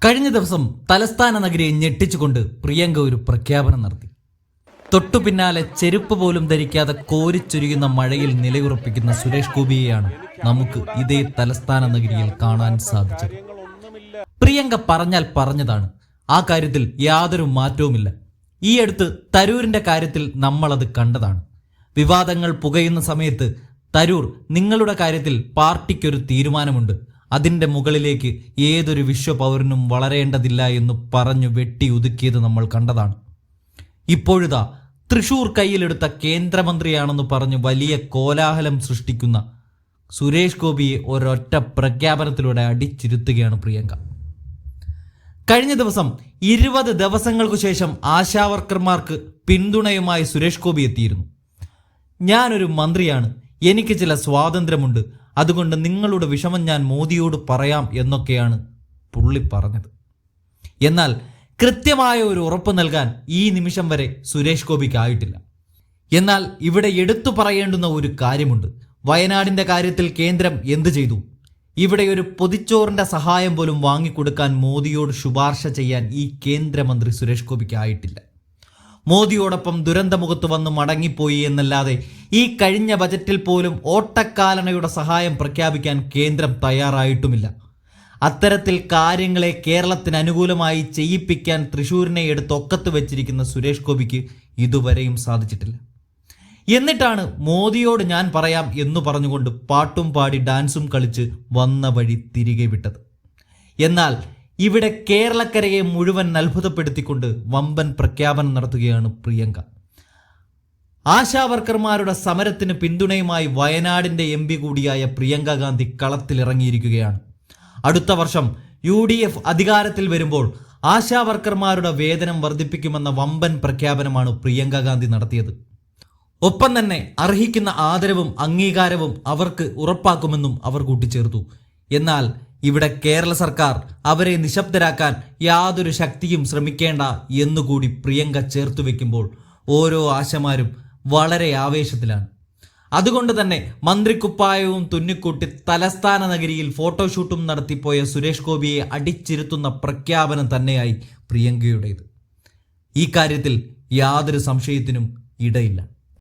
കഴിഞ്ഞ ദിവസം തലസ്ഥാന നഗരിയെ ഞെട്ടിച്ചുകൊണ്ട് പ്രിയങ്ക ഒരു പ്രഖ്യാപനം നടത്തി. തൊട്ടു പിന്നാലെ ചെരുപ്പ് പോലും ധരിക്കാതെ കോരിച്ചൊരിയുന്ന മഴയിൽ നിലയുറപ്പിക്കുന്ന സുരേഷ് ഗോപിയെയാണ് നമുക്ക് ഇതേ തലസ്ഥാന നഗരിയിൽ കാണാൻ സാധിച്ചത്. പ്രിയങ്ക പറഞ്ഞാൽ പറഞ്ഞതാണ്, ആ കാര്യത്തിൽ യാതൊരു മാറ്റവുമില്ല. ഈ അടുത്ത് തരൂരിന്റെ കാര്യത്തിൽ നമ്മളത് കണ്ടതാണ്. വിവാദങ്ങൾ പുകയുന്ന സമയത്ത് തരൂർ, നിങ്ങളുടെ കാര്യത്തിൽ പാർട്ടിക്കൊരു തീരുമാനമുണ്ട്, അതിൻ്റെ മുകളിലേക്ക് ഏതൊരു വിശ്വപൗരനും വളരേണ്ടതില്ല എന്ന് പറഞ്ഞു വെട്ടി ഒതുക്കിയത് നമ്മൾ കണ്ടതാണ്. ഇപ്പോഴിതാ തൃശൂർ കയ്യിലെടുത്ത കേന്ദ്രമന്ത്രിയാണെന്ന് പറഞ്ഞ് വലിയ കോലാഹലം സൃഷ്ടിക്കുന്ന സുരേഷ് ഗോപിയെ ഒരൊറ്റ പ്രഖ്യാപനത്തിലൂടെ അടിച്ചിരുത്തുകയാണ് പ്രിയങ്ക. കഴിഞ്ഞ ദിവസം 20 ദിവസങ്ങൾക്കു ശേഷം ആശാവർക്കർമാർക്ക് പിന്തുണയുമായി സുരേഷ് ഗോപി എത്തിയിരുന്നു. ഞാനൊരു മന്ത്രിയാണ്, എനിക്ക് ചില സ്വാതന്ത്ര്യമുണ്ട്, അതുകൊണ്ട് നിങ്ങളുടെ വിഷമം ഞാൻ മോദിയോട് പറയാം എന്നൊക്കെയാണ് പുള്ളി പറഞ്ഞത്. എന്നാൽ കൃത്യമായ ഒരു ഉറപ്പ് നൽകാൻ ഈ നിമിഷം വരെ സുരേഷ് ഗോപിക്ക് ആയിട്ടില്ല. എന്നാൽ ഇവിടെ എടുത്തു പറയേണ്ടുന്ന ഒരു കാര്യമുണ്ട്. വയനാടിന്റെ കാര്യത്തിൽ കേന്ദ്രം എന്ത് ചെയ്തു? ഇവിടെ ഒരു പൊതിച്ചോറിന്റെ സഹായം പോലും വാങ്ങിക്കൊടുക്കാൻ മോദിയോട് ശുപാർശ ചെയ്യാൻ ഈ കേന്ദ്രമന്ത്രി സുരേഷ് ഗോപിക്ക് ആയിട്ടില്ല. മോദിയോടൊപ്പം ദുരന്തമുഖത്ത് വന്ന് മടങ്ങിപ്പോയി എന്നല്ലാതെ ഈ കഴിഞ്ഞ ബജറ്റിൽ പോലും ഓട്ടക്കാലണയുടെ സഹായം പ്രഖ്യാപിക്കാൻ കേന്ദ്രം തയ്യാറായിട്ടുമില്ല. അത്തരത്തിൽ കാര്യങ്ങളെ കേരളത്തിന് അനുകൂലമായി ചെയ്യിപ്പിക്കാൻ തൃശ്ശൂരിനെ എടുത്ത് ഒക്കത്ത് വെച്ചിരിക്കുന്ന സുരേഷ് ഗോപിക്ക് ഇതുവരെയും സാധിച്ചിട്ടില്ല. എന്നിട്ടാണ് മോദിയോട് ഞാൻ പറയാം എന്ന് പറഞ്ഞുകൊണ്ട് പാട്ടും പാടി ഡാൻസും കളിച്ച് വന്ന വഴി തിരികെ വിട്ടത്. എന്നാൽ ഇവിടെ കേരളക്കരയെ മുഴുവൻ അത്ഭുതപ്പെടുത്തിക്കൊണ്ട് വമ്പൻ പ്രഖ്യാപനം നടത്തുകയാണ് പ്രിയങ്ക. ആശാവർക്കർമാരുടെ സമരത്തിന് പിന്തുണയുമായി വയനാടിന്റെ MP കൂടിയായ പ്രിയങ്ക ഗാന്ധി കളത്തിലിറങ്ങിയിരിക്കുകയാണ്. അടുത്ത വർഷം UDF അധികാരത്തിൽ വരുമ്പോൾ ആശാവർക്കർമാരുടെ വേതനം വർദ്ധിപ്പിക്കുമെന്ന വമ്പൻ പ്രഖ്യാപനമാണ് പ്രിയങ്ക ഗാന്ധി നടത്തിയത്. ഒപ്പം തന്നെ അർഹിക്കുന്ന ആദരവും അംഗീകാരവും അവർക്ക് ഉറപ്പാക്കുമെന്നും അവർ കൂട്ടിച്ചേർത്തു. എന്നാൽ ഇവിടെ കേരള സർക്കാർ അവരെ നിശബ്ദരാക്കാൻ യാതൊരു ശക്തിയും ശ്രമിക്കേണ്ട എന്നുകൂടി പ്രിയങ്ക ചേർത്തു വെക്കുമ്പോൾ ഓരോ ആശമാരും വളരെ ആവേശത്തിലാണ്. അതുകൊണ്ട് തന്നെ മന്ത്രിക്കുപ്പായവും തുന്നിക്കൂട്ടി തലസ്ഥാന നഗരിയിൽ ഫോട്ടോഷൂട്ടും നടത്തിപ്പോയ സുരേഷ് ഗോപിയെ അടിച്ചിരുത്തുന്ന പ്രഖ്യാപനം തന്നെയായി പ്രിയങ്കയുടേത്. ഈ കാര്യത്തിൽ യാതൊരു സംശയത്തിനും ഇടയില്ല.